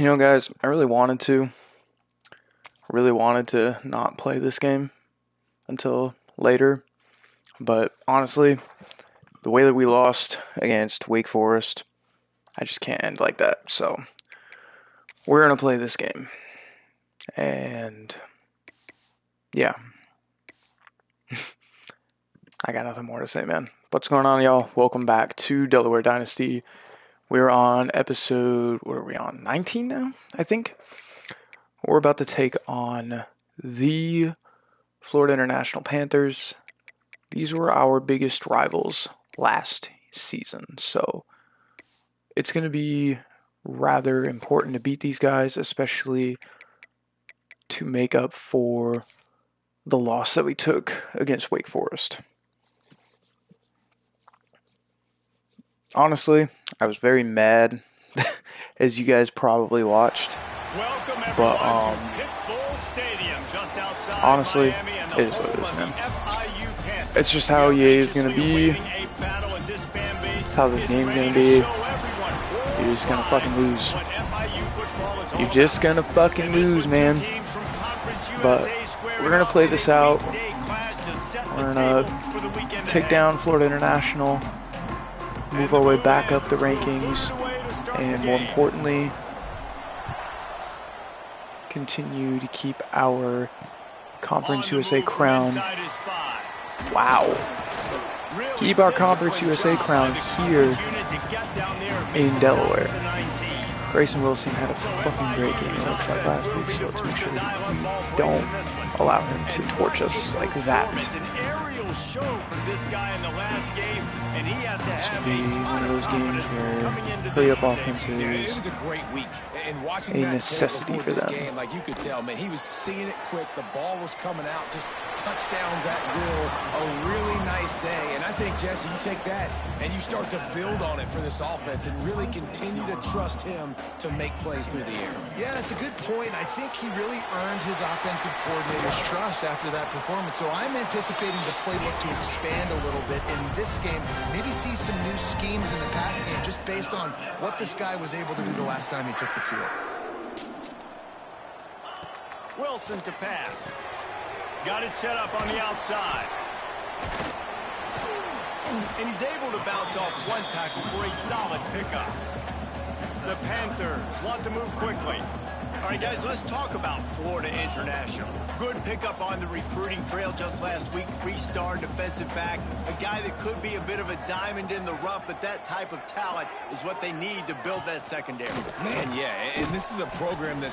You know, guys, I really wanted to not play this game until later, but honestly, the way that we lost against Wake Forest, I just can't end like that. So, we're going to play this game. And, yeah. I got nothing more to say, man. What's going on, y'all? Welcome back to Delaware Dynasty. We're on episode, what are we on? 19 now, I think? We're about to take on the Florida International Panthers. These were our biggest rivals last season, so it's going to be rather important to beat these guys, especially to make up for the loss that we took against Wake Forest. Honestly, I was very mad, as you guys probably watched. But honestly, it is what it is, man. It's just how EA is going to be. It's how this game is going to be. You're just going to fucking lose. You're just going to fucking lose, man. But we're going to play this out. We're going to take down Florida International, move our way back up the rankings, and more importantly, continue to keep our Conference USA crown. Wow. Keep our Conference USA crown here in Delaware. Grayson Wilson had a fucking great game, it looks like, last week, so let's make sure that we don't allow him to torch us like that. This should be one of those games where hurry-up offense is a necessity for them. Game, like you could tell, man, he was seeing it quick. The ball was coming out, just touchdowns at will. A really nice day, and I think, Jesse, you take that and you start to build on it for this offense and really continue to trust him to make plays through the air. Yeah, that's a good point. I think he really earned his offensive coordinator's trust after that performance. So I'm anticipating the playbook to expand a little bit in this game. Maybe see some new schemes in the passing game just based on what this guy was able to do the last time he took the field. Wilson to pass. Got it set up on the outside. And he's able to bounce off one tackle for a solid pickup. The Panthers want to move quickly. All right, guys, let's talk about Florida International. Good pickup on the recruiting trail just last week. 3-star defensive back. A guy that could be a bit of a diamond in the rough, but that type of talent is what they need to build that secondary. Man, yeah, and this is a program they're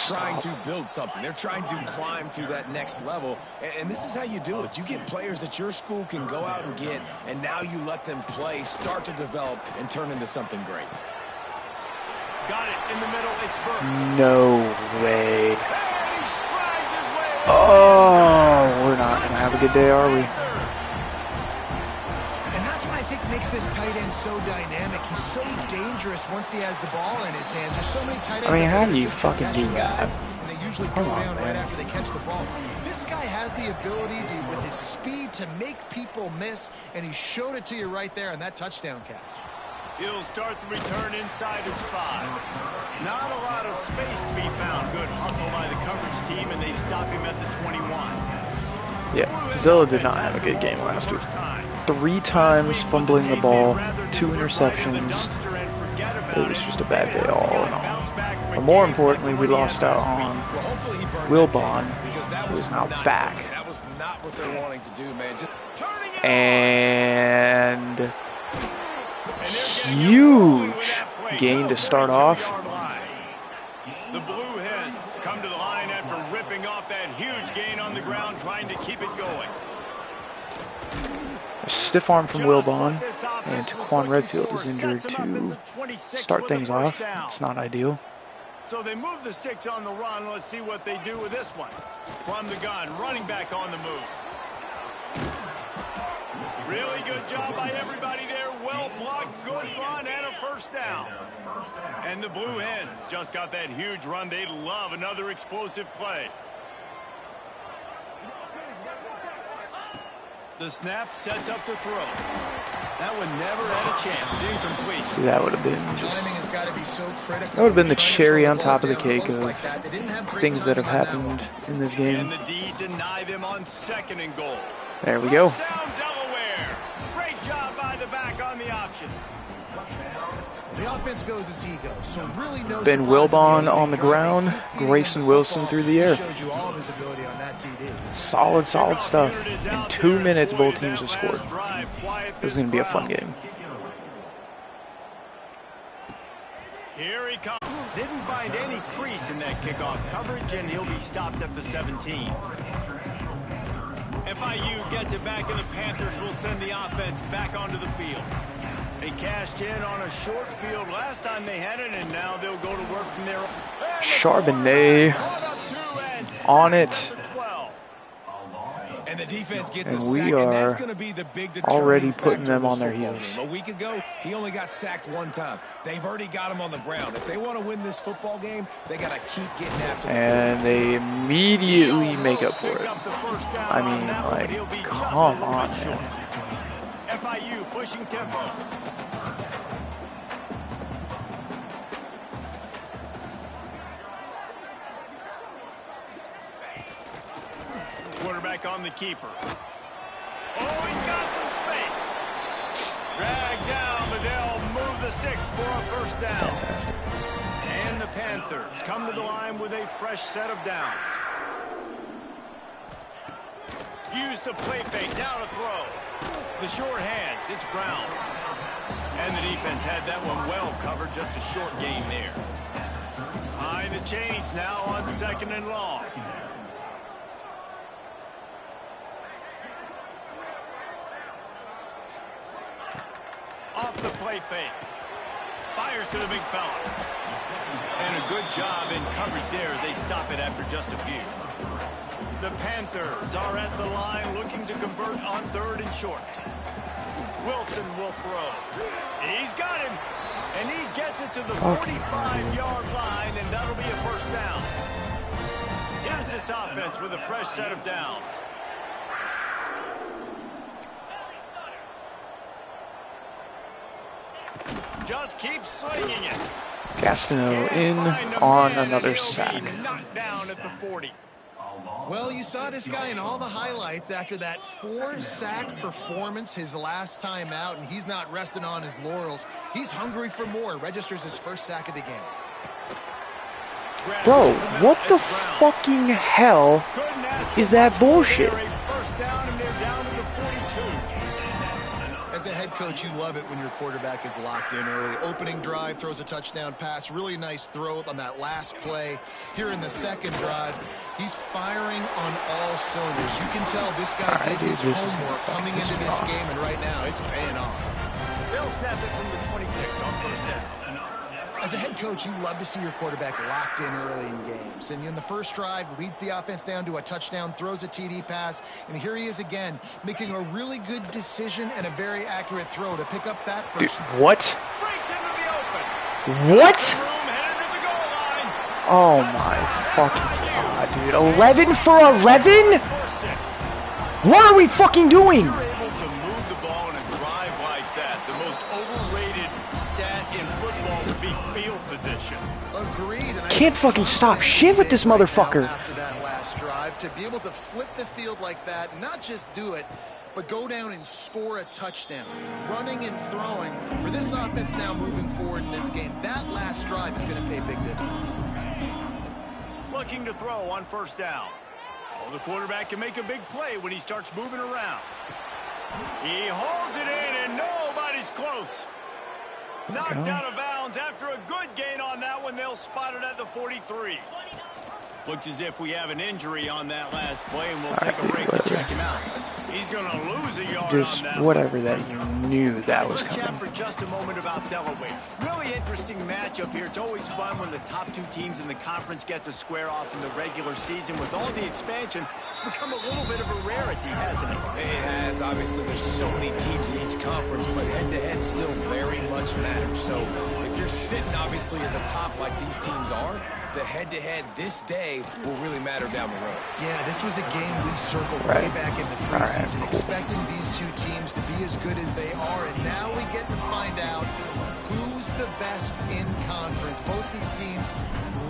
trying to build something. They're trying to climb to that next level, and this is how you do it. You get players that your school can go out and get, and now you let them play, start to develop, and turn into something great. Got it in the middle. It's Burke. No way. Oh, we're not going to have a good day, are we? And that's what I think makes this tight end so dynamic. He's so dangerous once he has the ball in his hands. There's so many tight ends. I mean, how do you fucking do that? And they usually go down right after they catch the ball. This guy has the ability to, with his speed, to make people miss, and he showed it to you right there on that touchdown catch. He'll start the return inside his 5. Not a lot of space to be found. Good hustle by the coverage team, and they stop him at the 21. Yeah, Zilla did not have a good game last week. 3 times fumbling the ball, 2 interceptions. It was just a bad day all in all. But more importantly, we lost out on Wilbon, who is now back. That was not what they're wanting to do, man. And huge gain to start off. The Blue Hens come to the line after ripping off that huge gain on the ground, trying to keep it going. A stiff arm from Wilbon, and Taquan Redfield is injured to start things off. It's not ideal. So they move the sticks on the run. Let's see what they do with this one. From the gun, running back on the move. Really good job by everybody there. Well blocked, good run, and a first down. And the Blue Hens just got that huge run. They'd love another explosive play. The snap sets up the throw. That one never had a chance. Incomplete. See, that would have been just... Timing has got to be so critical. That would have been the Trying to cherry throw on the top of ball the down cake close of like that. They didn't have great things that have timing on that happened in this And game. the D deny them on 2nd and goal. There we go. Touchdown, Delaware. Great job by the back on the option. The offense goes as he goes, so really no Ben surprise in Wilbon the on the opening drive. ground, They keep feeding Grayson him the Wilson football. through the He air. showed you all of his ability on that TD. Solid stuff. In 2 minutes, both teams have scored. This is going to be a fun game. Here he comes. Didn't find any crease in that kickoff coverage, and he'll be stopped at the 17. FIU gets it back, and the Panthers will send the offense back onto the field. They cashed in on a short field last time they had it, and now they'll go to work from there. Charbonnet on it. And the defense gets And a we sack, and that's are going to be the big already determining putting factor them of on this their football heels. game. A week ago, he only got sacked 1 time. They've already got him on the ground. If they want to win this football game, they got to keep getting after them. And they immediately make up for it. I mean, like, come on, man. FIU pushing tempo. Quarterback on the keeper. Oh, he's got some space. Drag down, but they'll move the sticks for a first down. Fantastic. And the Panthers come to the line with a fresh set of downs. Use the play fake, now to throw. The short hands, it's Brown. And the defense had that one well covered, just a short gain there. Behind the chains now on 2nd and long. Off the play fake. Fires to the big fella. And a good job in coverage there as they stop it after just a few. The Panthers are at the line looking to convert on 3rd and short. Wilson will throw. He's got him. And he gets it to the 45-yard line, and that'll be a first down. Here's this offense with a fresh set of downs. Just keep slinging it. Gastineau in on another sack. Knocked down at the 40. Well, you saw this guy in all the highlights after that 4-sack performance his last time out, and he's not resting on his laurels. He's hungry for more. Registers his first sack of the game. Bro, what the fucking hell is that bullshit? First down, and they're down to the 42. As a head coach, you love it when your quarterback is locked in early. Opening drive, throws a touchdown pass. Really nice throw on that last play. Here in the 2nd drive, he's firing on all cylinders. You can tell this guy did his homework coming into this game, and right now it's paying off. They'll snap it from the 26 on first down. As a head coach, you love to see your quarterback locked in early in games. And in the first drive, leads the offense down to a touchdown, throws a TD pass, and here he is again, making a really good decision and a very accurate throw to pick up that first. Dude, what? Breaks into the open. What? Room headed to the goal line. Oh my fucking god, dude. 11 for 11? What are we fucking doing? You're able to move the ball in a drive like that. The most overrated stat in football would be field position. Agreed. And Can't fucking stop shit with this motherfucker. After that last drive, to be able to flip the field like that, not just do it, but go down and score a touchdown, running and throwing. For this offense now moving forward in this game, that last drive is going to pay big dividends. Looking to throw on first down. Oh, the quarterback can make a big play when he starts moving around. He holds it in, and nobody's close. Knocked out of bounds after a good gain on that one. They'll spot it at the 43. Looks as if we have an injury on that last play, and we'll take a break to check him out. He's going to lose a yard Just on that whatever that you knew that was Let's chat coming. for just a moment about Delaware. Really interesting matchup here. It's always fun when the top 2 teams in the conference get to square off in the regular season. With all the expansion, it's become a little bit of a rarity, hasn't it? It has. Obviously, there's so many teams in each conference, but head-to-head still very much matters. So if you're sitting, obviously, at the top like these teams are, the head-to-head this day will really matter down the road. Yeah, this was a game we circled way back in the preseason, expecting these two teams to be as good as they are, and now we get to find out who's the best in conference. Both these teams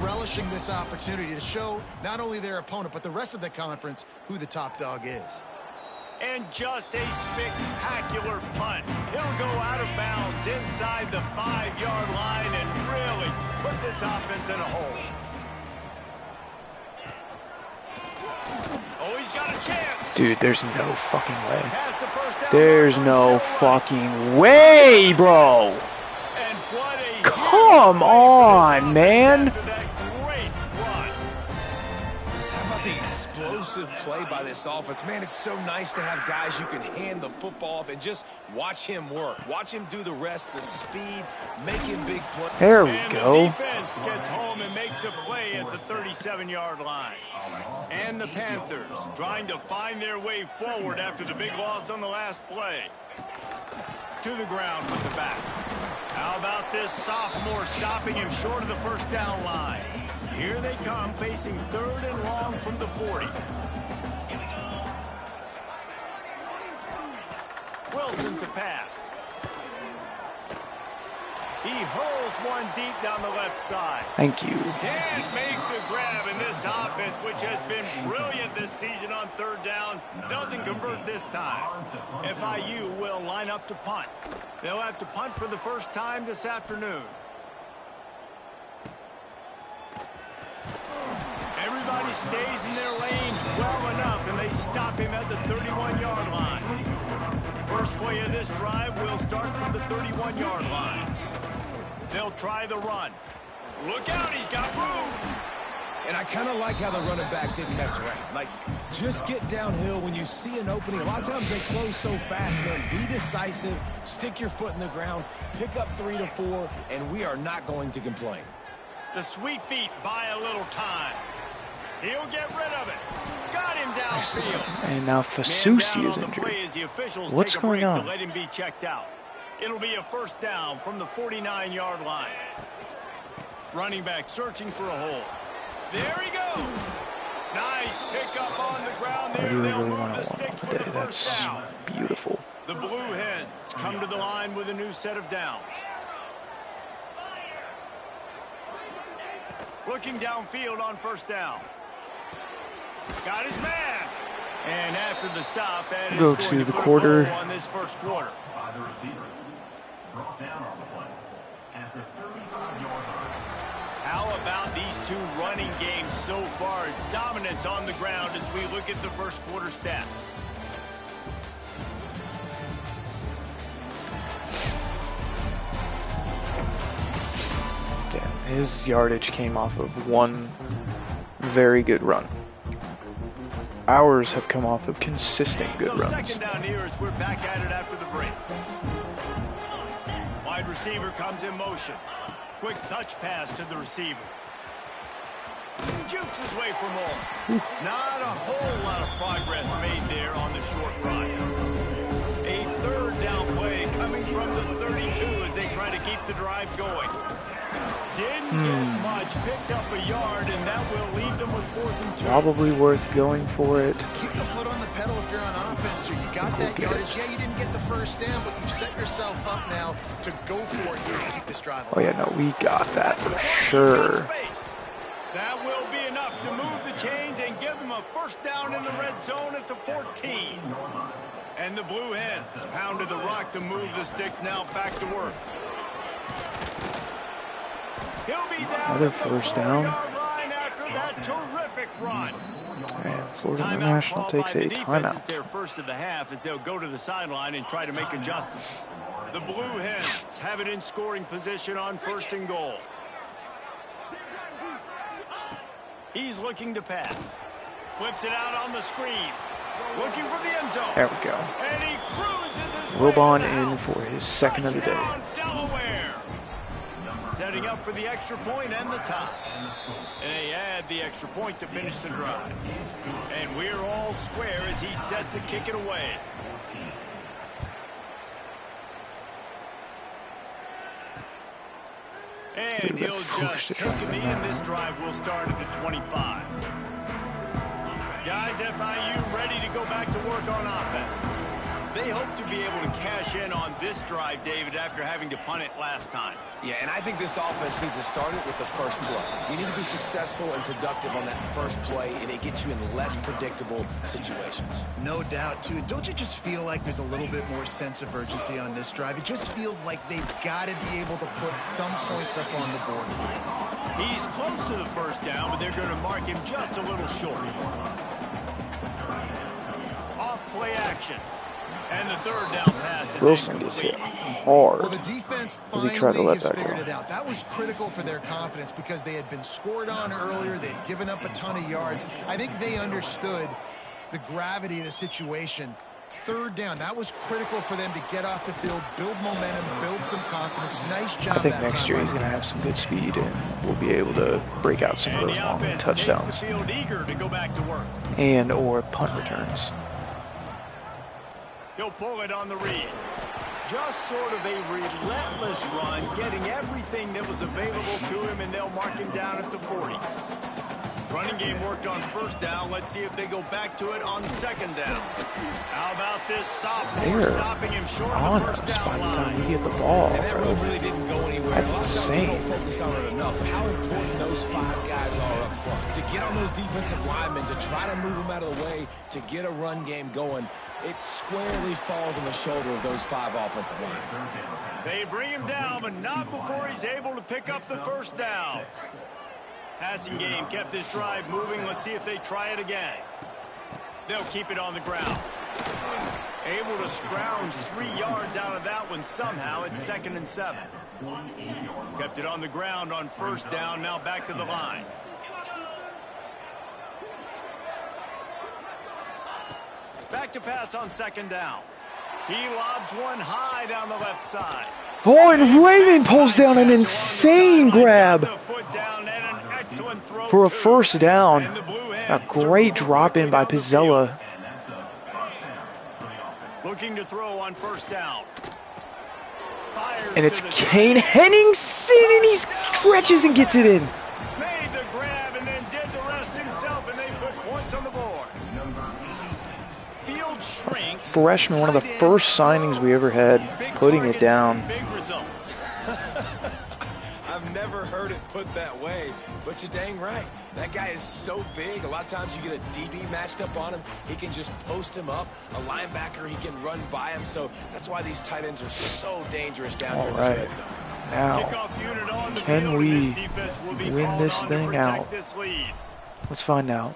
relishing this opportunity to show not only their opponent, but the rest of the conference who the top dog is. And just a spectacular punt. It'll go out of bounds inside the 5-yard line and really put this offense in a hole. Oh, he's got a chance. Dude, there's no fucking way. Past the first down There's marker, no he's still fucking way, bro. And what a Come on, man. after that great run. How about the explosive play by this offense? Man, it's so nice to have guys you can hand the football off and just watch him work. Watch him do the rest, the speed, making big plays. There we And go. the defense gets home and makes a play at the 37-yard line. And the Panthers trying to find their way forward after the big loss on the last play. To the ground with the back. How about this sophomore stopping him short of the first down line? Here they come, facing 3rd and long from the 40. Wilson to pass. He hurls one deep down the left side. Thank you. Can't make the grab, and this offense, which has been brilliant this season on 3rd down, doesn't convert this time. FIU will line up to punt. They'll have to punt for the first time this afternoon. Everybody stays in their lanes well enough, and they stop him at the 31-yard line. First play of this drive will start from the 31-yard line. They'll try the run. Look out, he's got room. And I kind of like how the running back didn't mess around. Like, just get downhill when you see an opening. A lot of times they close so fast, man. Be decisive, stick your foot in the ground, pick up 3 to 4, and we are not going to complain. The sweet feet buy a little time. He'll get rid of it. Got him downfield. And now Fasusi is injured. What's going on? Let him be checked out. It'll be a first down from the 49-yard line. Running back searching for a hole. There he goes. Nice pickup on the ground there. I really, They'll really move want the to one sticks today. with the first That's down. beautiful. The Blue Hens come to the line with a new set of downs. Looking downfield on first down. Got his man. And after the stop, that is Go going to to the put a quarter. bow on this first quarter. How about these two running games so far? Dominance on the ground as we look at the first quarter stats. Damn, his yardage came off of one very good run. Ours have come off of consistent good So runs. second down here as we're back at it after the break. Wide receiver comes in motion. Quick touch pass to the receiver. Jukes his way for more. Not a whole lot of progress made there on the short run. A 3rd down play coming from the 32 as they try to keep the drive going. Didn't get much, picked up a yard, and that will leave them with 4th and 2. Probably worth going for it. Keep the foot on the pedal if you're on offense, or you got that yardage. Yeah, you didn't get the first down, but you've set yourself up now to go for it here and keep this drive Oh yeah, no, we got that for sure. That will be enough to move the chains and give them a first down in the red zone at the 14. And the Blue Hens pounded the rock to move the sticks, now back to work. He'll be down Another at the first down. 4-yard line after that terrific run. And Florida Timeout International called takes by a the defense. It's timeout. their first of the half as they'll go to the sideline and try to make adjustments. The Blue Hens have it in scoring position on 1st and goal. He's looking to pass. Flips it out on the screen. Looking for the end zone. There we go. And he cruises his Wilbon way to the in house. for his second of the day. Touchdown, Delaware. Setting up for the extra point and the tie. And they add the extra point to finish the drive. And we're all square as he's set to kick it away. And he'll just take a knee, and this drive will start at the 25. Guys, FIU ready to go back to work on offense. They hope to be able to cash in on this drive, David, after having to punt it last time. Yeah, and I think this offense needs to start it with the first play. You need to be successful and productive on that first play, and it gets you in less predictable situations. No doubt, too. And don't you just feel like there's a little bit more sense of urgency on this drive? It just feels like they've got to be able to put some points up on the board. He's close to the first down, but they're going to mark him just a little short. Off play action. And the third down pass is Wilson gets hit hard. Well, the defense as he tried to let that figured go. it out. That was critical for their confidence because they had been scored on earlier. They had given up a ton of yards. I think they understood the gravity of the situation. Third down, that was critical for them to get off the field, build momentum, build some confidence. Nice job. I think next year he's going to have some good speed and we'll be able to break out some of those long touchdowns and or punt returns. He'll pull it on the read. Just sort of a relentless run, getting everything that was available to him, and they'll mark him down at the 40. Running game worked on first down. Let's see if they go back to it on second down. How about this sophomore stopping him short of the first down line? By the time we get the ball, and that run really didn't go anywhere. That's insane. Don't focus on it enough. How important those 5 guys are up front. To get on those defensive linemen, to try to move them out of the way, to get a run game going, it squarely falls on the shoulder of those 5 offensive linemen. They bring him down, but not before he's able to pick up the first down. Passing game kept this drive moving. Let's see if they try it again. They'll keep it on the ground. Able to scrounge 3 yards out of that one somehow. It's 2nd and 7. Kept it on the ground on first down. Now back to the line. Back to pass on second down. He lobs one high down the left side. Oh, and Raymond pulls down an insane grab for a first down. A great drop in by Pizzella. Looking to throw on first down. And it's Kane Henningsen, and he stretches and gets it in. Made the grab and then did the rest himself, and they put points on the board. Field shrinks. Freshman, one of the first signings we ever had, putting it down. Big results. I've never heard it put that way, but you're dang right. That guy is so big. A lot of times you get a DB matched up on him. He can just post him up. A linebacker, he can run by him. So that's why these tight ends are so dangerous down here in this red zone. Now, can we win this thing out? Let's find out.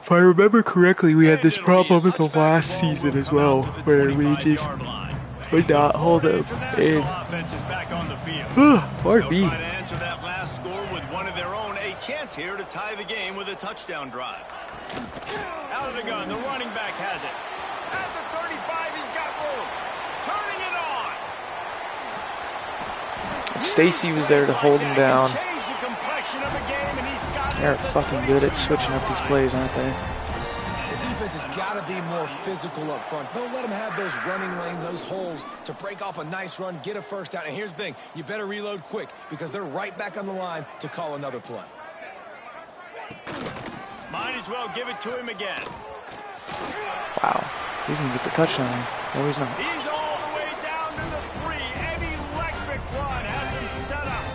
If I remember correctly, we had this problem in the last season as well, where we just would not hold them in. Pardon me. Answer that last score with one of their own. A chance here to tie the game with a touchdown drive. Out of the gun, the running back has it. At the 35, he's got room. Turning it on. Stacy was there to hold him down. They're fucking good at switching up these plays, aren't they? The defense has got to be more physical up front. Don't let them have those running lanes, those holes to break off a nice run, get a first down. And here's the thing, you better reload quick because they're right back on the line to call another play. Might as well give it to him again. Wow, he's gonna get the touchdown. No, he's not. He's all the way down to the 3. An electric run has him set up.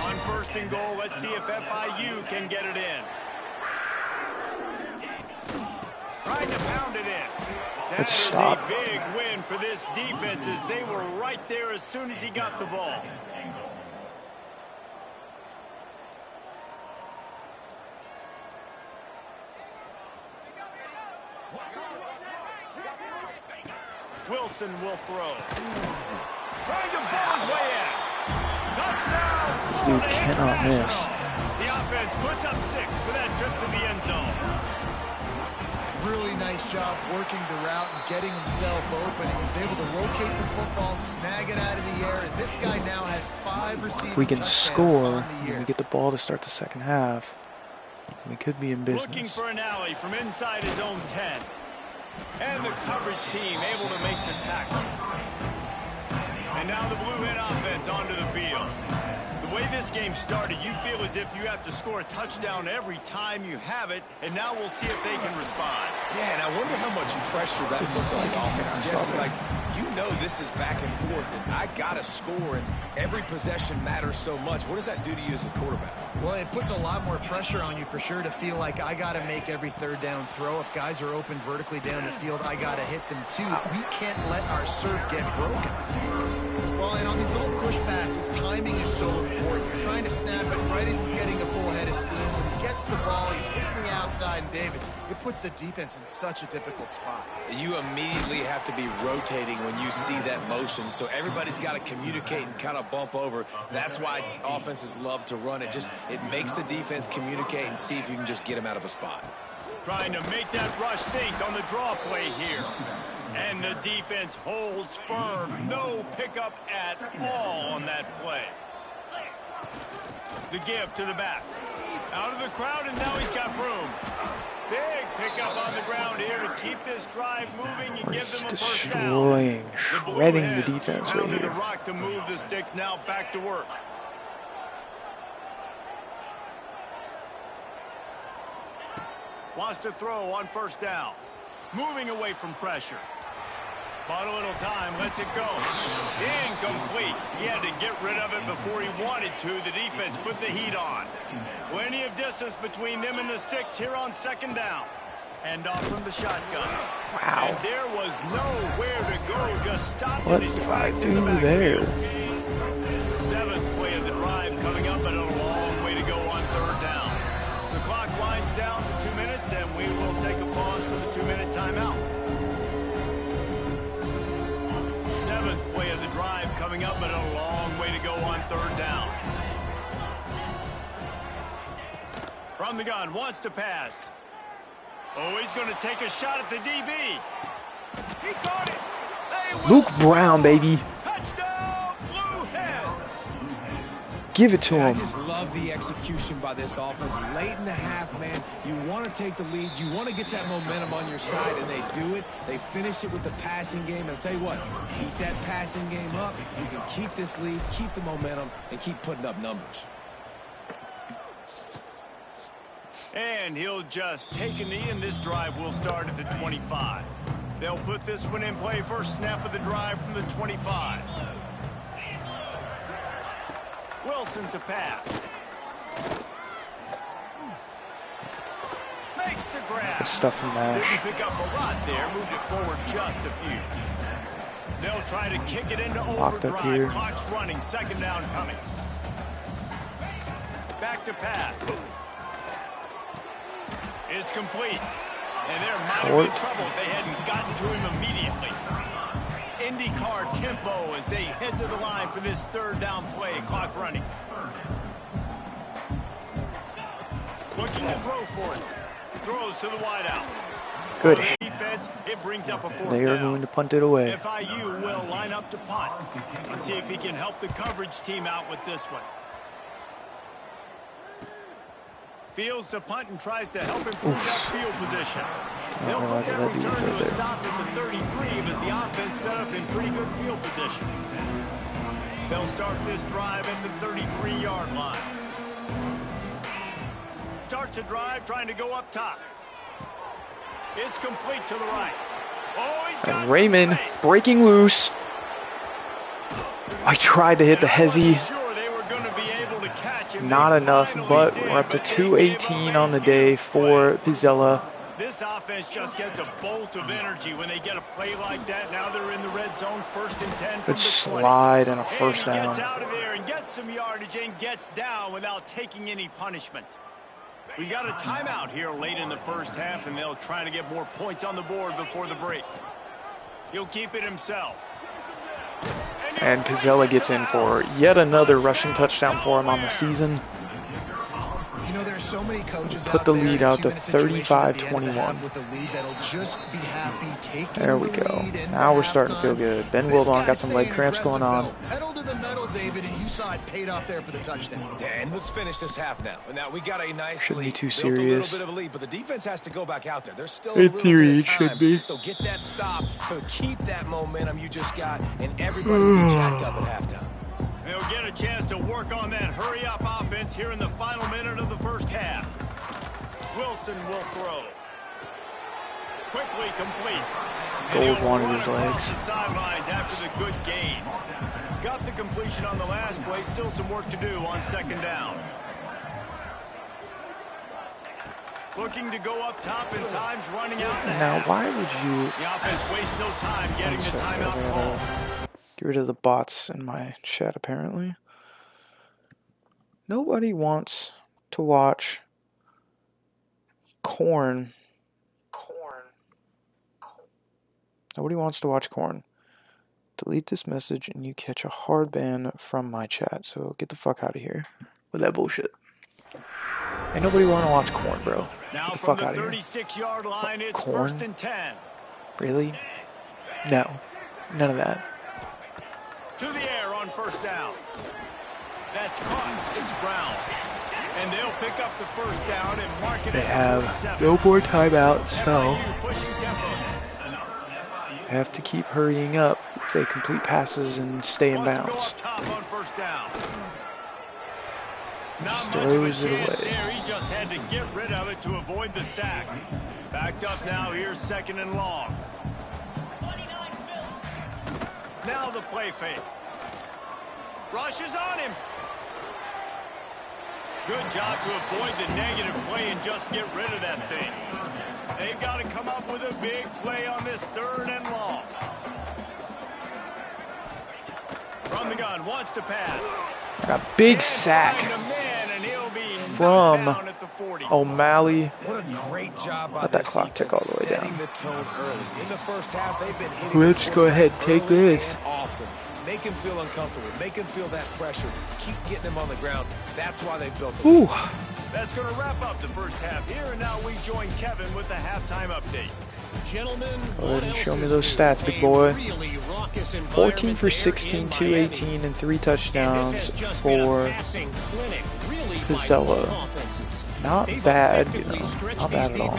On first and goal, let's see if FIU can get it in. Trying to pound it in. That is a big win for this defense as they were right there as soon as he got the ball. Wilson will throw. Trying to ball his way in. Touchdown. This dude cannot miss. The offense puts up 6 for that trip to the end zone. Really nice job working the route and getting himself open. He was able to locate the football, snag it out of the air, and this guy now has 5 receiving If we can touchdowns score on the year. and we get the ball to start the second half, we could be in business. Looking for an alley from inside his own 10. And the coverage team able to make the tackle. And now the Blue Hen offense onto the field. The way this game started, you feel as if you have to score a touchdown every time you have it, and now we'll see if they can respond. Yeah, and I wonder how much pressure that puts on the offense. Jesse, like, you know this is back and forth, and I got to score, and every possession matters so much. What does that do to you as a quarterback? Well, it puts a lot more pressure on you for sure to feel like I got to make every third down throw. If guys are open vertically down the field, I got to hit them too. We can't let our serve get broken. Well, and on these little push passes, timing is so important. You're trying to snap it right as he's getting a full head of steam. When he gets the ball, he's hitting the outside, and David, it puts the defense in such a difficult spot. You immediately have to be rotating when you see that motion, so everybody's got to communicate and kind of bump over. That's why offenses love to run it. It makes the defense communicate and see if you can just get him out of a spot. Trying to make that rush think on the draw play here. And the defense holds firm. No pickup at all on that play. The give to the back. Out of the crowd, and now he's got room. Big pickup on the ground here to keep this drive moving and give them a first down. Shredding the defense right here. The rock to move the sticks, now back to work. Wants to throw on first down. Moving away from pressure. Bought a little time, lets it go. Incomplete. He had to get rid of it before he wanted to. The defense put the heat on. Plenty of distance between them and the sticks here on second down. And off from the shotgun. Wow. And there was nowhere to go. Just stopped What his did I tracks in the do backfield. there? Seventh play of the drive coming up, but a long way to go on third down. The clock winds down to 2 minutes, and we will take a pause for the 2-minute timeout. Seventh play of the drive coming up, but a long way to go on third down. From the gun, wants to pass. Oh, he's going to take a shot at the DB. He caught it. Luke Brown, baby. Touchdown, Blue Hens. Give it to I him. just love the execution by this offense. Late in the half, man, you want to take the lead. You want to get that momentum on your side, and they do it. They finish it with the passing game. And I'll tell you what, keep that passing game up. You can keep this lead, keep the momentum, and keep putting up numbers. And he'll just take a knee, and this drive will start at the 25. They'll put this one in play. First snap of the drive from the 25. Wilson to pass. Makes the grab. Good stuff from Nash. Didn't pick up a lot there. Moved it forward just a few. They'll try to kick it into Locked up here. overdrive. Clock's running. Second down coming. Back to pass. It's complete. And there might have been trouble if they hadn't gotten to him immediately. IndyCar tempo as they head to the line for this third down play. Clock running. Looking to throw for it. Throws to the wideout. Good. Defense, it brings up a fourth They are down. going to punt it away. FIU will line up to punt. Let's see if he can help the coverage team out with this one. Fields to punt and tries to help improve that field position. They'll put that return to a stop at the 33, but the offense set up in pretty good field position. They'll start this drive at the 33-yard line. Starts a drive trying to go up top. It's complete to the right. Oh, he's got Raymond breaking loose. I tried to hit the hezzy. Not enough, but we're up to 218 on the day for Pizzella. This offense just gets a bolt of energy when they get a play like that. Now they're in the red zone, 1st and 10 from Good the 20. slide and a first And he down. gets out of there and gets some yardage and gets down without taking any punishment. We got a timeout here late in the first half, and they'll try to get more points on the board before the break. He'll keep it himself. And Pizzella gets in for yet another rushing touchdown for him on the season. You know, there's so many coaches Put out the there lead in out to 2-minute situations at the end of the 35-21. half with the lead that'll just be happy taking There we the go. lead into Now we're starting to feel halftime. good. Ben This Wildon guy's got some leg staying cramps going aggressive, on. though. Pedal to the metal, David, and you side paid off there for the touchdown. And let's finish this half now. And now we got a nice Shouldn't be lead. too Built serious. a little bit of a lead, but the defense has to go back out there. There's still a In little theory, bit it of time. should be. So get that stop to keep that momentum you just got, and everybody be jacked up at halftime. They'll get a chance to work on that hurry-up offense here in the final minute of the first half. Wilson will throw. Quickly complete. Gold wanted his legs. The sidelines after the good gain. Got the completion on the last play. Still some work to do on second down. Looking to go up top, and time's running out. Now, why would you... The offense wastes no time getting the timeout call. Get rid of the bots in my chat, apparently. Nobody wants to watch corn. Nobody wants to watch corn. Delete this message and you catch a hard ban from my chat. So get the fuck out of here with that bullshit. Ain't nobody want to watch corn, bro. Now Get the from fuck the out of here. 36-yard line, it's Corn? 1st and 10. Really? No. None of that. To the air on first down. That's caught. It's Brown. And they'll pick up the first down and mark it. They at have no more timeouts, so FIU pushing tempo. they have to keep hurrying up if they complete passes and stay in Wants to go bounds. up top on first down. Not Just much of a throws it chance away. there. He just had to get rid of it to avoid the sack. Backed up now. Here's second and long. Now the play fake. Rushes on him. Good job to avoid the negative play and just get rid of that thing. They've got to come up with a big play on this 3rd and long. From the gun, wants to pass. A big sack from O'Malley. What a great job by Let that this clock tick all the way setting down. the tone early. In the first half, they've been hitting Let's the go ahead, quarterback take early this. and often. Make him feel uncomfortable. Make him feel that pressure. Keep getting him on the ground. That's why they built it. Ooh. That's going to wrap up the first half here, and now we join Kevin with the halftime update. Gentlemen, Go ahead and show me those stats, big boy. 14 for 16, 218, and 3 touchdowns for Pizzella. Not bad, you know, not bad at all.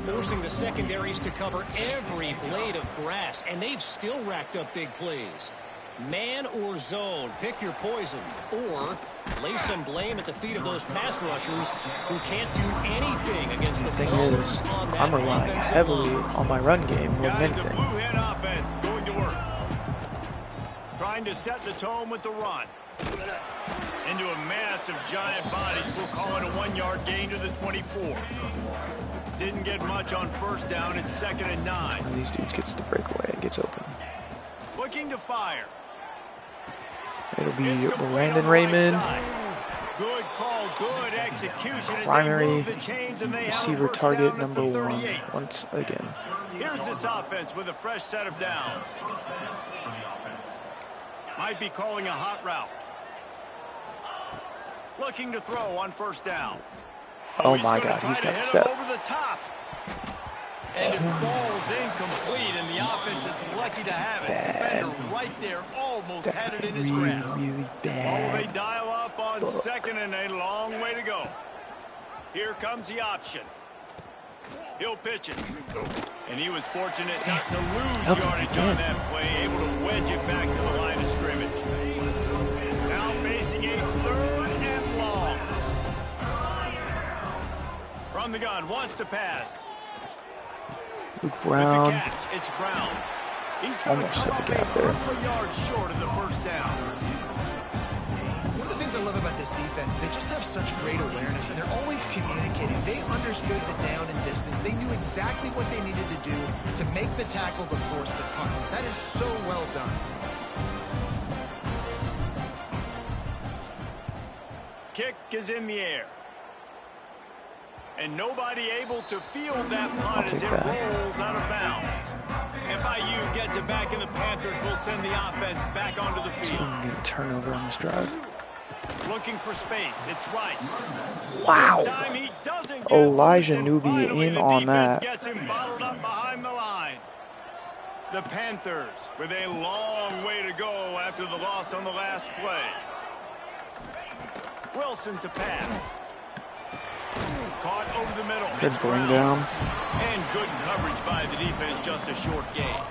Forcing the secondaries to cover every blade of grass, and they've still racked up big plays. Man or zone, pick your poison, or lay some blame at the feet of those pass rushers who can't do anything against the The thing ballers is, on that I'm relying offensive heavily line. on my run game more than Guys, the anything. blue head offense going to work. Trying to set the tone with the run. Into a mass of giant bodies. We'll call it a 1-yard gain to the 24. Didn't get much on first down. It's 2nd and 9. One of these dudes gets the breakaway and gets open. Looking to fire. It'll be It's complete Brandon on the right Raymond, side. Good call, good execution as they primary move the chains and they have a receiver first target down at the number 1 38. once again. Here's this offense with a fresh set of downs. Might be calling a hot route. Looking to throw on first down. Oh he's my gonna God, try he's to got a hit him step. over the top. And it falls incomplete, and the offense is lucky to have it. Bad. Defender right there almost had it in his Really, grasp. really Oh, they bad. dial up on second and a long way to go. Here comes the option. He'll pitch it. And he was fortunate not to lose Help him yardage again. on that play, able to wedge it back to the line of scrimmage. Now facing a 3rd and long. From the gun, wants to pass. Luke With the Brown. catch, it's Brown. He's going to Almost come had up the a gap there. couple of yards short of the first down. One of the things I love about this defense, they just have such great awareness, and they're always communicating. They understood the down and distance. They knew exactly what they needed to do to make the tackle to force the punt. That is so well done. Kick is in the air. And nobody able to field that punt as it rolls out of bounds. FIU gets it back, and the Panthers will send the offense back onto the See if we field. can get a turnover on this drive. Looking for space. It's Rice. Wow. This time he doesn't get Elijah loose, and Newby finally in the on defense that. gets him bottled up behind the line. The Panthers with a long way to go after the loss on the last play. Wilson to pass. Caught over the middle. Good bring down. And good coverage by the defense, just a short gain.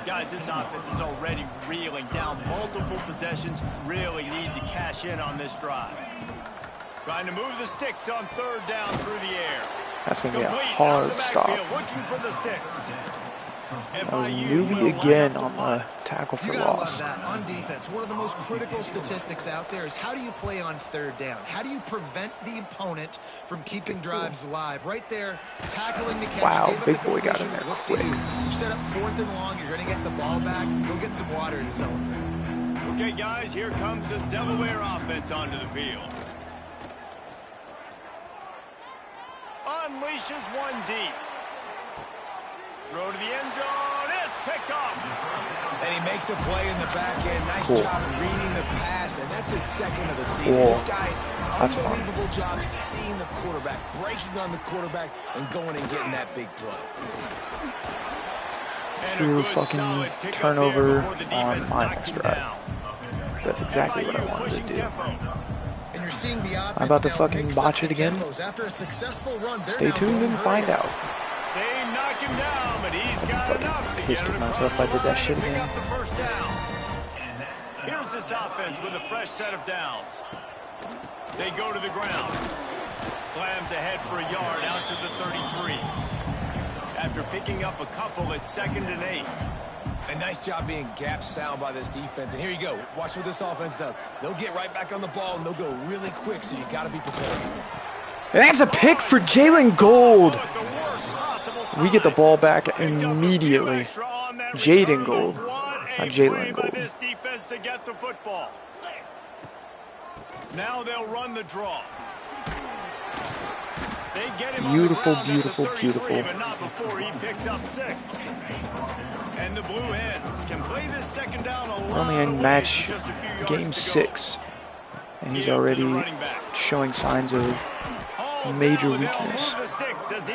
Guys, this offense is already reeling down multiple possessions. Really need to cash in on this drive. Trying to move the sticks on third down through the air. That's going to be a hard stop. Looking for the sticks. Newbie again on the tackle for loss. That on defense, one of the most critical statistics out there is how do you play on third down? How do you prevent the opponent from keeping drives alive? Right there, tackling the catch. Wow, big boy got in there quick. You set up 4th and long. You're going to get the ball back. Go get some water and celebrate. Okay, guys, here comes the Delaware offense onto the field. Unleashes one deep. Throw to the end zone. It's picked off. And he makes a play in the back end. Nice job reading the pass, and that's his second of the season. Cool. This guy, That's unbelievable job seeing the quarterback, breaking on the quarterback, and going and getting that big play. Threw a fucking turnover on my next drive. That's exactly what I wanted to do. And you're seeing the I'm about to fucking botch it again. After a successful run, Stay tuned and find out. They knock him down, but he's got enough to Pissed get with it myself across I did that shit the line again. and pick up the first down. Here's this offense with a fresh set of downs. They go to the ground. Slams ahead for a yard out to the 33. After picking up a couple, it's 2nd and 8. A nice job being gap sound by this defense. And here you go. Watch what this offense does. They'll get right back on the ball, and they'll go really quick, so you got to be prepared. And that's a pick for Jalen Gold. We get the ball back immediately. Jaden Gold, not Jalen Gold. Now they'll run the draw. Beautiful, beautiful, beautiful. But not before he picks up 6. And the Blue Hens can play this second down a lot. Only in match game 6, and he's already showing signs of major weakness. He's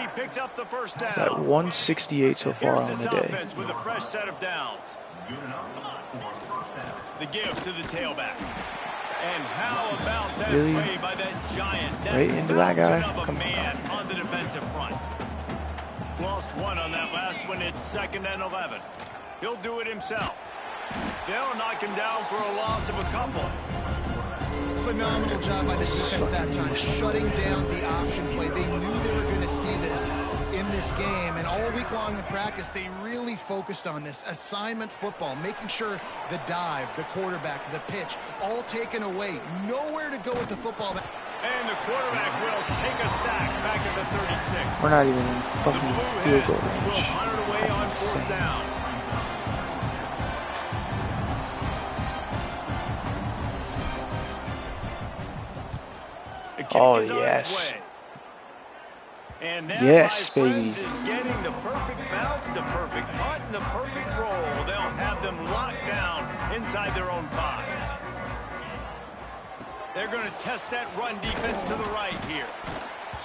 at 168 so far on the day. With a fresh set of downs. The give to the tailback. And how about that Really? play by that giant? Right into that guy. Come on. On the defensive front. Lost one on that last one. It's 2nd and 11. He'll do it himself. They'll knock him down for a loss of a couple. Phenomenal job by the defense that time, shutting down the option play. They knew they were going to see this in this game, and all week long in practice, they really focused on this assignment football, making sure the dive, the quarterback, the pitch, all taken away. Nowhere to go with the football. And the quarterback will take a sack back at the 36. We're not even in fucking field goal range. That's insane. Down. Oh, yes. And now yes, my baby. friends is getting the perfect bounce, the perfect punt, and the perfect roll. They'll have them locked down inside their own 5. They're going to test that run defense to the right here.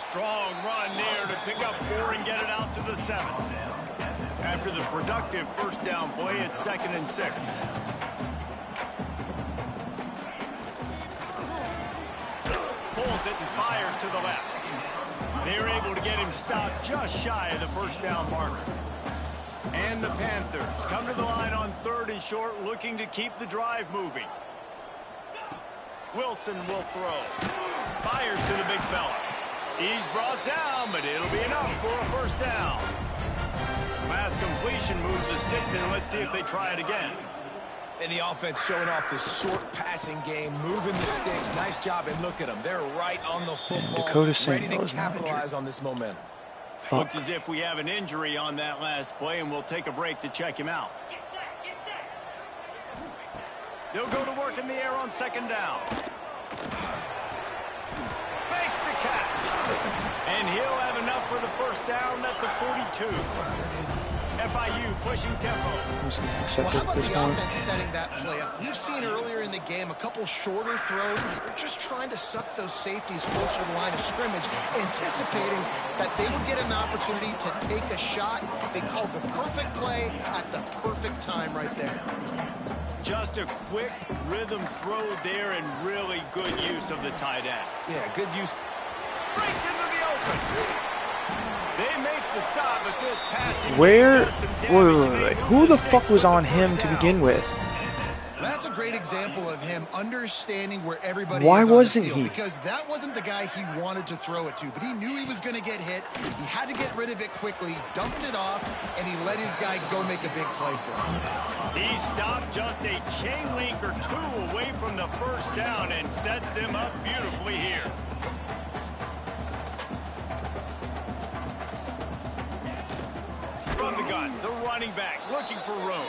Strong run there to pick up 4 and get it out to the 7. After the productive first down play, it's 2nd and 6. Pulls it and fires to the left. They're able to get him stopped just shy of the first down marker. And the Panthers come to the line on 3rd and short, looking to keep the drive moving. Wilson will throw. Fires to the big fella. He's brought down, but it'll be enough for a first down. Last completion moved the sticks in. Let's see if they try it again. And the offense showing off this short passing game, moving the sticks. Nice job, and look at them. They're right on the football, Dakota ready to Saint capitalize on this momentum. Fuck. Looks as if we have an injury on that last play, and we'll take a break to check him out. They'll go to work in the air on 2nd down. Makes the catch. And he'll have enough for the first down at the 42. FIU pushing tempo. Accept Well, it how at about this the point. offense setting that play up? We've seen earlier in the game a couple shorter throws. They're just trying to suck those safeties closer to the line of scrimmage, anticipating that they would get an opportunity to take a shot. They called the perfect play at the perfect time right there. Just a quick rhythm throw there and really good use of the tight end. Yeah, good use. Breaks into the open. They make the stop at this passing. Where? Wait. Who the fuck was on him to begin with? That's a great example of him understanding where everybody Why is on wasn't the field, he? because that wasn't the guy he wanted to throw it to, but he knew he was going to get hit. He had to get rid of it quickly, dumped it off, and he let his guy go make a big play for him. He stopped just a chain link or two away from the first down and sets them up beautifully here. From the gun, the running back looking for room.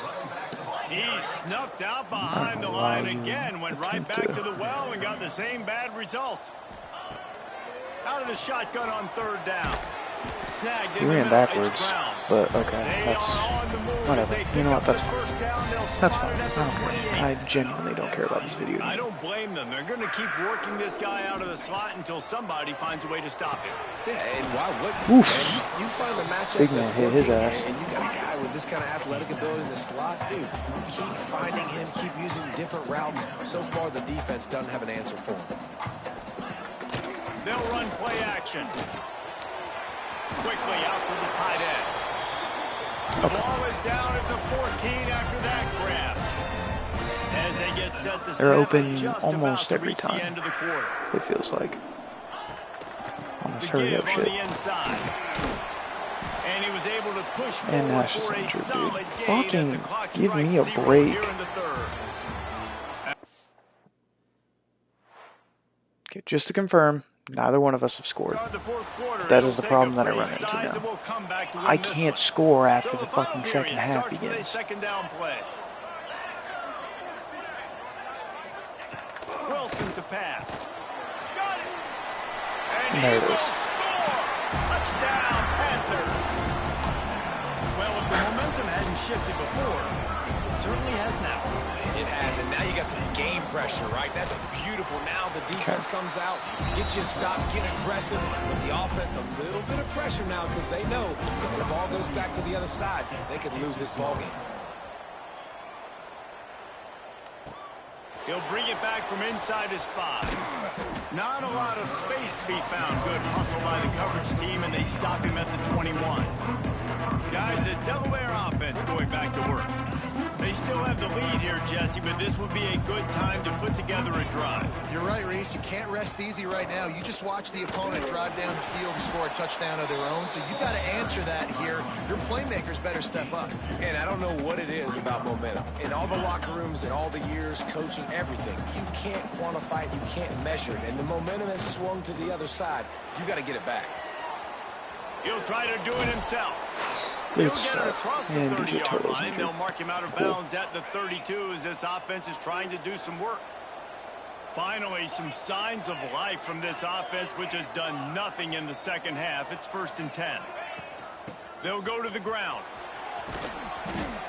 He snuffed out behind the line again, went right back to the well and got the same bad result. Out of the shotgun on third down. Snagged He in the ran middle. backwards, but okay, that's whatever. You know what? That's fine. That's fine. I don't care. I genuinely don't care about this video game. I don't blame them. They're going to keep working this guy out of the slot until somebody finds a way to stop him. Yeah, and why wouldn't Oof. you find a matchup Big man that's hit his working, ass. and you got a guy with this kind of athletic ability in the slot, dude. Keep finding him, keep using different routes. So far, the defense doesn't have an answer for him. They'll run play action. Quickly out to the tight end. The ball is down at the 14 after that grab. As they get set to They're open just almost about to every reach the time. end of the quarter. It feels like. On this The hurry give up on shit. the inside. And he was able to push And forward Nash is for a injured, solid dude. gain as the Fucking clock give me a strikes 0 break. here in the third. Okay, just to confirm, neither one of us have scored. Start the fourth quarter, That it'll is the take problem a that I pretty run into now. sizable comeback to win I this can't one. score after So the final fucking period second half starts with a begins. second down play. Wilson to pass. Got it. And There he it will is. score. Touchdown, Panthers. Well, if the momentum hadn't shifted before, it certainly has now. It has, and now you got some game pressure, right? That's beautiful. Now the defense comes out, get you a stop, get aggressive. With the offense, a little bit of pressure now because they know if the ball goes back to the other side, they could lose this ball game. He'll bring it back from inside his 5. Not a lot of space to be found. Good hustle by the coverage team, and they stop him at the 21. Guys, the Delaware offense going back to work. They still have the lead here, Jesse, but this would be a good time to put together a drive. You're right, Reese. You can't rest easy right now. You just watch the opponent drive down the field and score a touchdown of their own, so you've got to answer that here. Your playmakers better step up. And I don't know what it is about momentum. In all the locker rooms, in all the years, coaching, everything, you can't quantify it, you can't measure it. And the momentum has swung to the other side. You got to get it back. He'll try to do it himself. Good stuff. And DJ Turtle's They'll injured. mark him out of bounds at the 32 as this offense is trying to do some work. Finally, some signs of life from this offense, which has done nothing in the second half. It's 1st and 10. They'll go to the ground.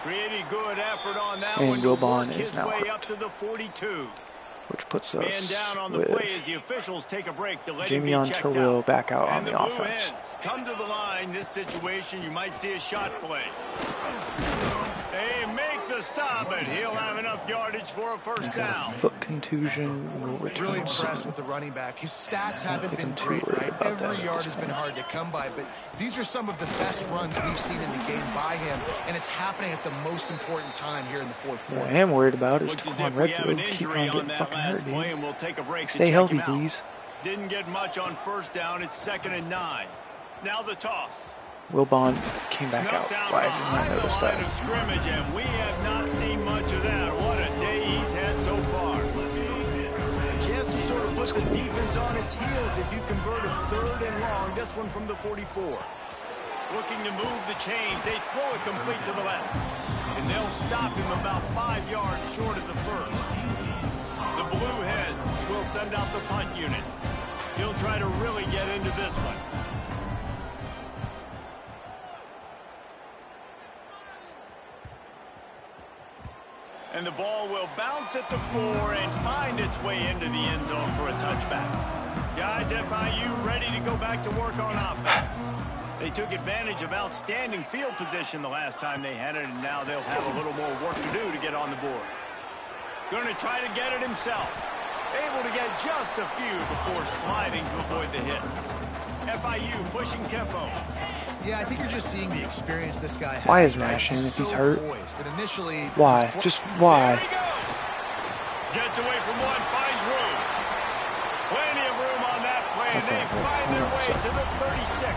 Pretty good effort on that And one to Wilbon work is his now way hurt, up to the 42. which puts Man us down on the play as with the officials take a break to let him be Jamion checked Terrell out. back out on And the the Blue offense. Hens come to the line. This situation, you might see a shot play. They make the stop, and he'll have enough yardage for a first He's got a down. foot contusion. Will return Really impressed soon. with the running back. His stats haven't think been I'm too great, worried right? about that Every at yard this has been point. hard to come by, but these are some of the best runs we've seen in the game by him, and it's happening at the most important time here in the fourth What I quarter. am worried about is Looks as Taquan if we have an Redfield keep injury on on getting that fucking hurt, last play, dude. and we'll take a break to Stay check healthy, him out. please. Didn't get much on first down. It's 2nd and 9. Now the toss. Wilbon came back out. Snuffed out Why didn't I behind the notice line that? of scrimmage, and we have not seen much of that. What a day he's had so far. A chance to sort of put the defense on its heels if you convert a 3rd and long. This one from the 44. Looking to move the chains. They throw it complete to the left. And they'll stop him about 5 yards short of the first. The Blue Hens will send out the punt unit. He'll try to really get into this one. And the ball will bounce at the 4 and find its way into the end zone for a touchback. Guys, FIU ready to go back to work on offense. They took advantage of outstanding field position the last time they had it, and now they'll have a little more work to do to get on the board. Going to try to get it himself. Able to get just a few before sliding to avoid the hits. FIU pushing tempo. Yeah, I think you're just seeing the experience this guy has. Why is Nash in if he's hurt? That initially Why? Just why? There he goes. Gets away from one, finds room. Plenty of room on that play, and they find their way to the 36.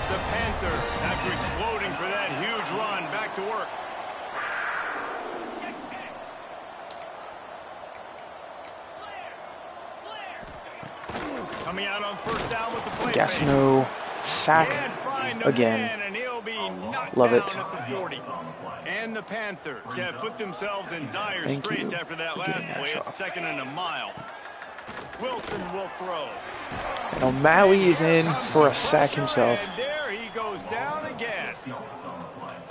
The Panthers, after exploding for that huge run, back to work. Coming out on first down with the play. Gassino sack again. Love it. And the Panthers have put themselves in dire straits after that last play. It's 2nd and a mile. Wilson will throw. And O'Malley is in for a sack himself. And there he goes down again.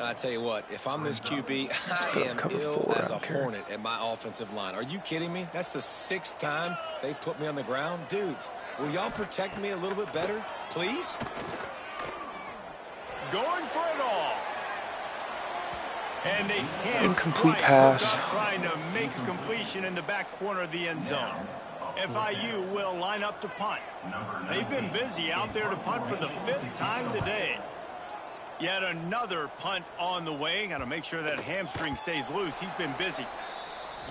I tell you what, if I'm this QB, I am ill as a hornet at my offensive line. Are you kidding me? That's the 6th time they put me on the ground. Dudes, will y'all protect me a little bit better, please? Going for it all. And they can't. Incomplete pass. Trying to make a completion in the back corner of the end zone. FIU will line up to punt. They've been busy out there to punt for the 5th time today. Yet another punt on the way. Got to make sure that hamstring stays loose. He's been busy.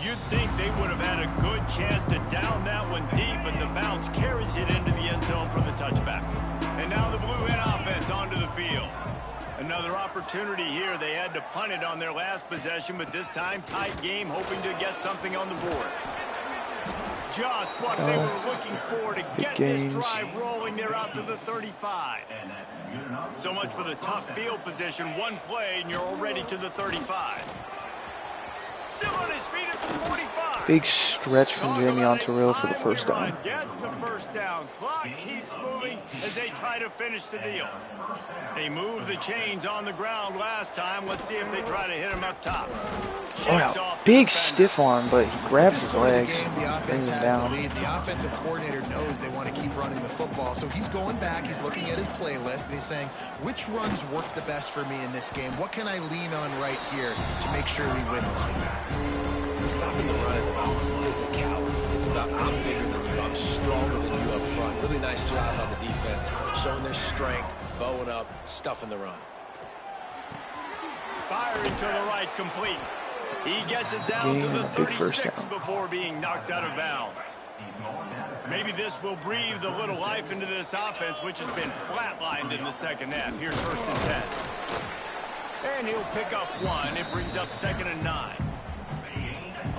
You'd think they would have had a good chance to down that one deep, but the bounce carries it into the end zone for the touchback. And now the Blue Hen offense onto the field. Another opportunity here. They had to punt it on their last possession, but this time tight game, hoping to get something on the board. Just what they were looking for to get this drive rolling. They're out to the 35. So much for the tough field position. One play, and you're already to the 35. Still on his feet at the 45. Big stretch from Jamie Onterrill for the first down. Gets the first down. Clock keeps moving as they try to finish the deal. They moved the chains on the ground last time. Let's see if they try to hit him up top. Oh, big stiff arm, but he grabs his legs, the offense brings him has down. the lead. The offensive coordinator knows they want to keep running the football, so he's going back, he's looking at his playlist, and he's saying, which runs work the best for me in this game? What can I lean on right here to make sure we win this one? Stopping the run is about physicality. It's about I'm bigger than you, I'm stronger than you up front. Really nice job on the defense, showing their strength, bowing up, stuffing the run. Firing to the right, complete. He gets it down to the 36 before being knocked out of bounds. Maybe this will breathe a little life into this offense, which has been flatlined in the second half. Here's 1st and 10. And he'll pick up one. It brings up 2nd and 9.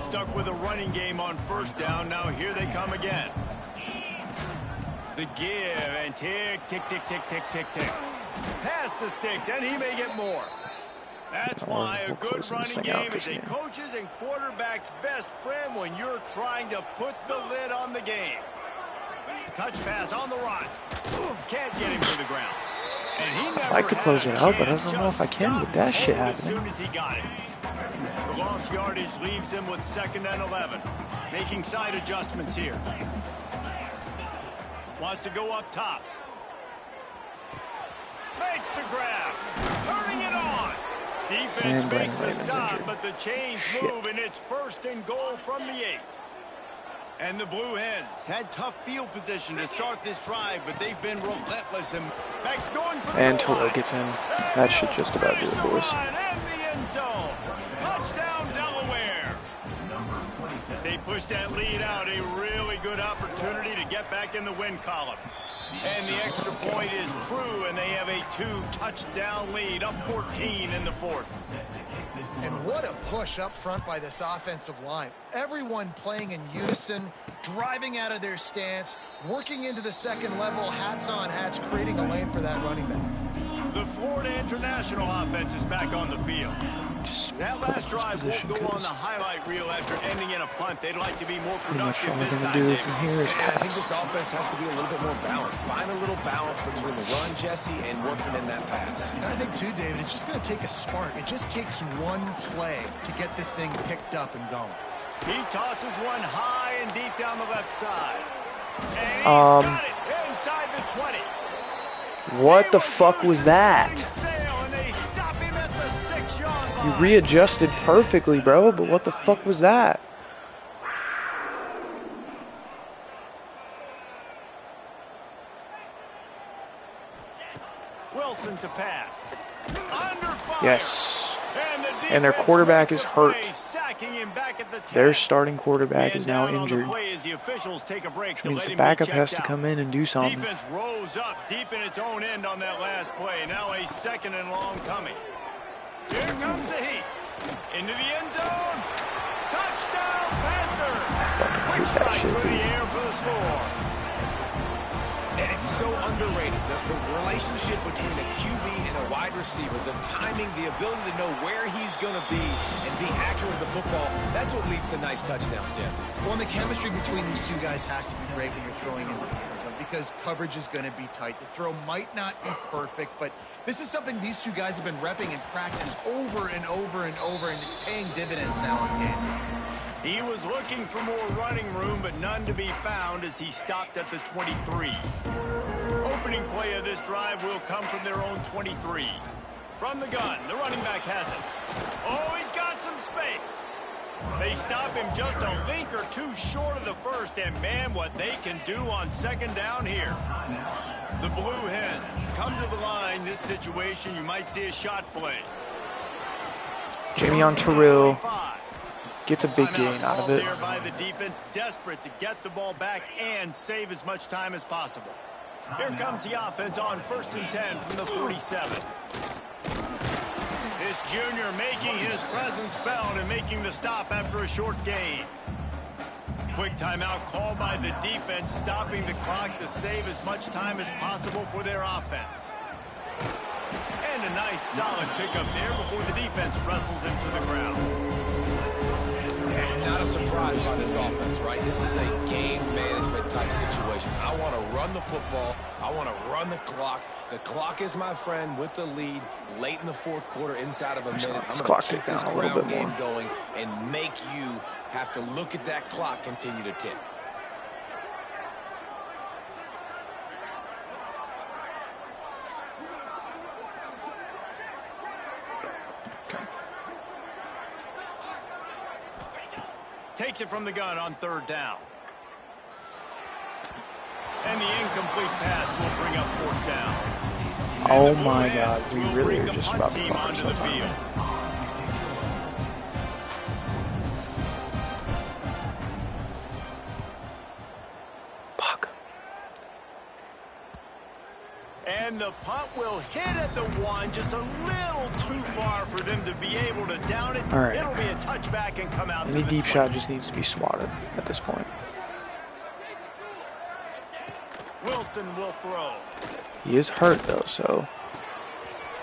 Stuck with a running game on first down. Now here they come again. The give and tick, tick, tick, tick, tick, tick, tick. Pass the sticks, and he may get more. That's why a good running game is a coach's and quarterback's best friend when you're trying to put the lid on the game. Touch pass on the run. Can't get him to the ground. And he never I like to close it out, but I don't know if I can with that shit happening. As soon as he got it. The lost yardage leaves him with 2nd and 11. Making side adjustments here. Wants to go up top. Makes the grab. Turning it on. Defense makes a stop, but the chains move, and it's 1st and goal from the 8. And the Blue Hens had tough field position to start this drive, but they've been relentless. And Max going for the And Toro gets in. That should just about do it, boys. and the end zone. Touchdown, Delaware. As they push that lead out, a really good opportunity to get back in the win column. And the extra point is true, and they have a 2-touchdown lead, up 14 in the 4th. And what a push up front by this offensive line. Everyone playing in unison, driving out of their stance, working into the second level, hats on hats, creating a lane for that running back. The Florida International offense is back on the field. That last drive won't go on the highlight reel after ending in a punt. They'd like to be more productive this time. Do from here is I think this offense has to be a little bit more balanced. Find a little balance between the run, Jesse, and working in that pass. And I think, too, David, it's just going to take a spark. It just takes one play to get this thing picked up and going. He tosses one high and deep down the left side. And he's got it inside the 20. What the fuck was that? And they stop him at the 6-yard line. You readjusted perfectly, bro, but what the fuck was that? Wilson to pass. Under fire. Yes. And their quarterback is hurt. Their starting quarterback is now injured. Which means the backup has to come in and do something. Defense rose up deep in its own end on that last play. Now a second and long coming. Here comes the heat. Into the end zone. Touchdown, Panther. Quick strike through the air for the score. And it's so underrated. The relationship between a QB and a wide receiver, the timing, the ability to know where he's going to be and be accurate with the football, that's what leads to nice touchdowns, Jesse. Well, and the chemistry between these two guys has to be great when you're throwing into the end zone because coverage is going to be tight. The throw might not be perfect, but this is something these two guys have been repping in practice over and over and over, and it's paying dividends now in game. He was looking for more running room, but none to be found as he stopped at the 23. Opening play of this drive will come from their own 23. From the gun, the running back has it. Oh, he's got some space. They stop him just a link or two short of the first, and man, what they can do on second down here. The Blue Hens come to the line. This situation, you might see a shot play. Jamie on Terrell. Gets a big gain out of it. There by the defense, desperate to get the ball back and save as much time as possible. Here comes the offense on 1st and 10 from the 47. This junior making his presence felt and making the stop after a short gain. Quick timeout called by the defense, stopping the clock to save as much time as possible for their offense. And a nice solid pickup there before the defense wrestles him to the ground. And not a surprise by this offense, right? This is a game management type situation. I want to run the football. I want to run the clock. The clock is my friend with the lead late in the fourth quarter inside of a minute. I'm going to keep this ground game going and make you have to look at that clock continue to tick. Takes it from the gun on 3rd down. And the incomplete pass will bring up 4th down. Oh my God, we really are just about to fuck onto the field. Fuck. And the punt will hit at the 1, just a little too far for them to be able to down it. All right. It'll be a touchback and come out. Any deep shot just needs to be swatted at this point. Wilson will throw. He is hurt though, so.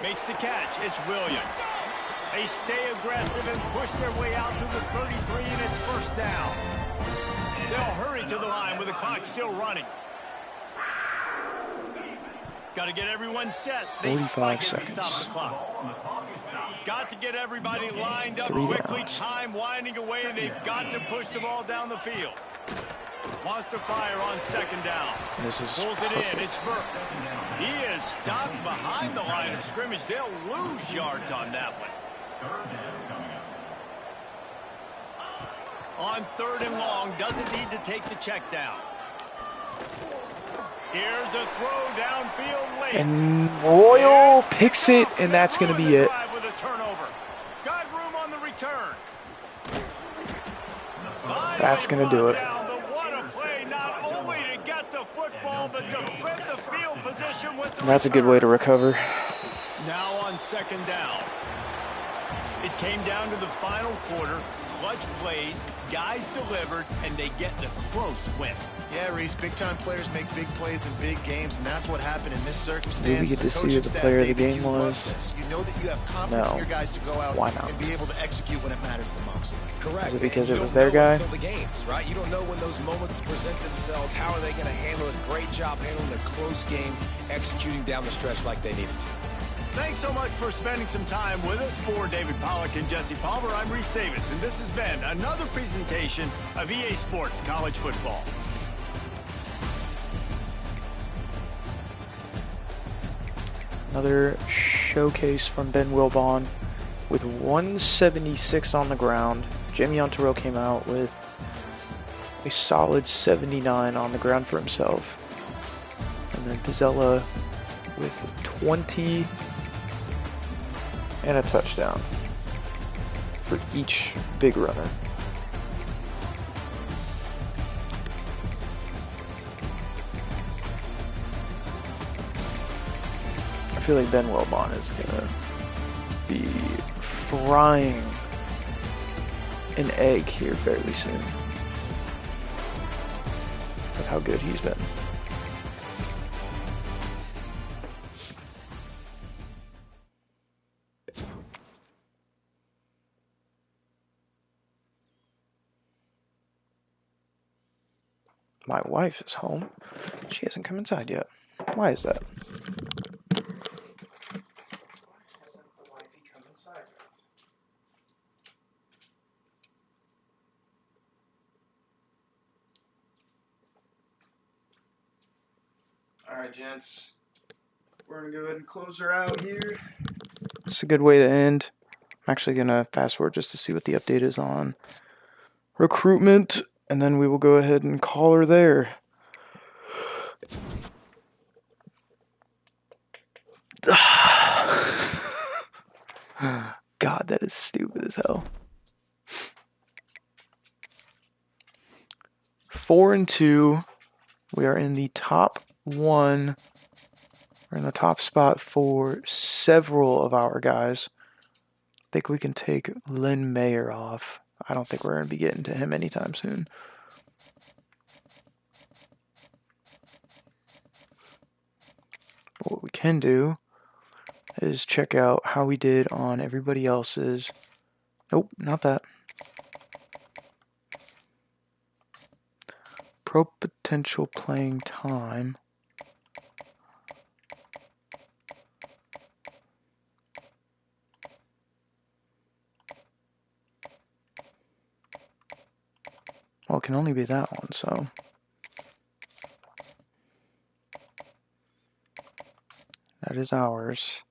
Makes the catch. It's Williams. They stay aggressive and push their way out to the 33, and it's 1st down. They'll hurry to the line with the clock still running. Got to get everyone set. They 45 seconds. To stop the clock. Got to get everybody lined up quickly. Time winding away. They've got to push the ball down the field. Wants to fire on 2nd down. This is pulls perfect. it in. It's Burke. He is stopped behind the line of scrimmage. They'll lose yards on that one. On 3rd and long, doesn't need to take the check down. Here's a throw downfield late. And Royal picks it, and that's going to be it. With a turnover. Got room on the return. That's going to do it. What a play, not only to get the football, but to flip the field position with the That's a good way to recover. Now on 2nd down. It came down to the final quarter. Clutch plays, guys delivered, and they get the close win. Yeah, Reese, big-time players make big plays in big games, and that's what happened in this circumstance. Did we get to see who the player of the game was? You know that you have confidence in No. your guys to go out Why not? and be able to execute when it matters the most. Correct. Is it because You it was don't their know guy? until the games, right? You don't know when those moments present themselves. How are they going to handle it? Great job handling a close game, executing down the stretch like they needed to. Thanks so much for spending some time with us. For David Pollack and Jesse Palmer, I'm Reese Davis, and this has been another presentation of EA Sports College Football. Another showcase from Ben Wilbon. with 176 on the ground. Jamie Terrell came out with a solid 79 on the ground for himself. And then Pizzella with 20 and a touchdown for each big runner. I feel like Ben Wilbon is going to be frying an egg here fairly soon with how good he's been. My wife is home. She hasn't come inside yet. Why is that? Alright, gents. We're going to go ahead and close her out here. It's a good way to end. I'm actually going to fast forward just to see what the update is on recruitment, and then we will go ahead and call her there. God, that is stupid as hell. 4-2. We are in the top one. We're in the top spot for several of our guys. I think we can take Lynn Mayer off. I don't think we're going to be getting to him anytime soon. But what we can do is check out how we did on everybody else's. Nope, not that. Pro potential playing time. Well, it can only be that one, so. That is ours.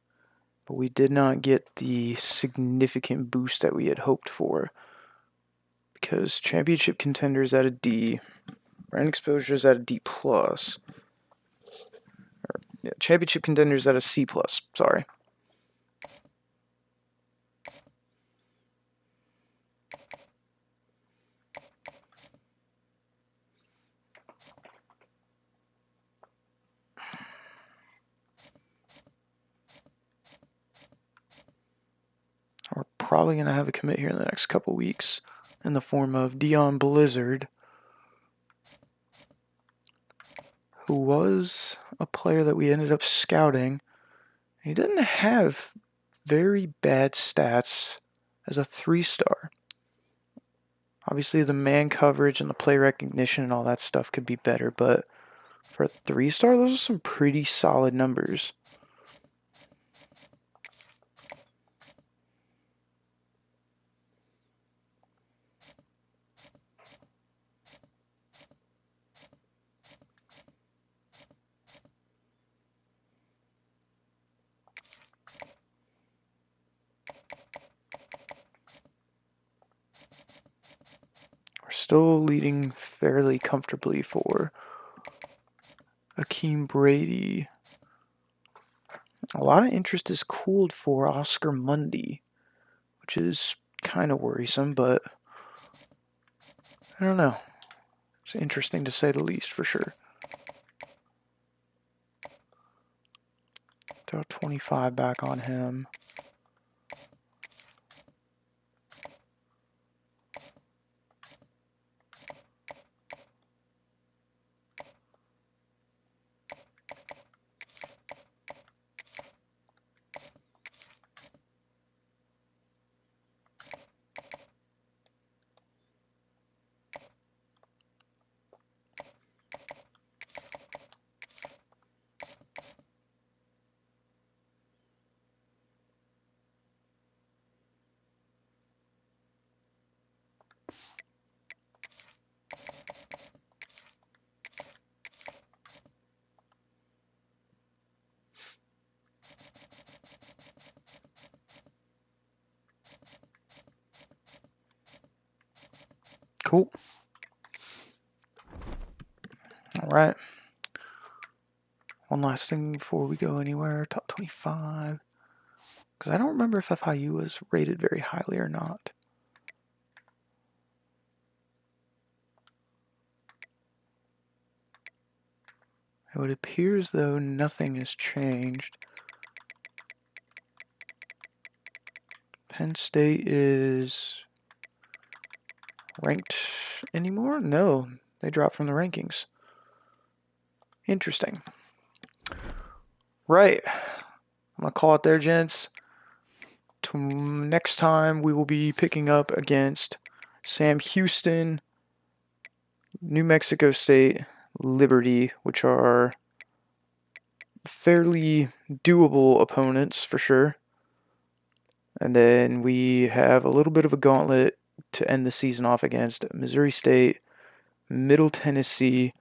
But we did not get the significant boost that we had hoped for. Because championship contenders at a D, brand exposures at a D+. Championship contenders at a C+, sorry. We're probably going to have a commit here in the next couple weeks in the form of Dion Blizzard, who was a player that we ended up scouting. He didn't have very bad stats as a 3-star. Obviously, the man coverage and the play recognition and all that stuff could be better, but for a 3-star, those are some pretty solid numbers. We're still leading fairly comfortably for Akeem Brady. A lot of interest is cooled for Oscar Mundy, which is kind of worrisome, but I don't know. It's interesting to say the least, for sure. Throw 25 back on him. Cool. All right. One last thing before we go anywhere. Top 25. Because I don't remember if FIU was rated very highly or not. It appears, though, nothing has changed. Penn State is ranked anymore? No, they dropped from the rankings. Interesting. Right. I'm going to call it there, gents. Next time we will be picking up against Sam Houston, New Mexico State, Liberty, which are fairly doable opponents for sure. And then we have a little bit of a gauntlet to end the season off against Missouri State, Middle Tennessee,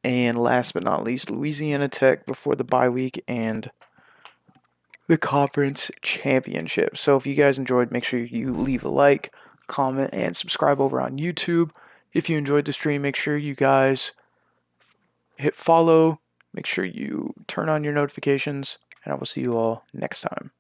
and last but not least, Louisiana Tech before the bye week and the conference championship. So if you guys enjoyed, make sure you leave a like, comment, and subscribe over on YouTube. If you enjoyed the stream, make sure you guys hit follow, make sure you turn on your notifications, and I will see you all next time.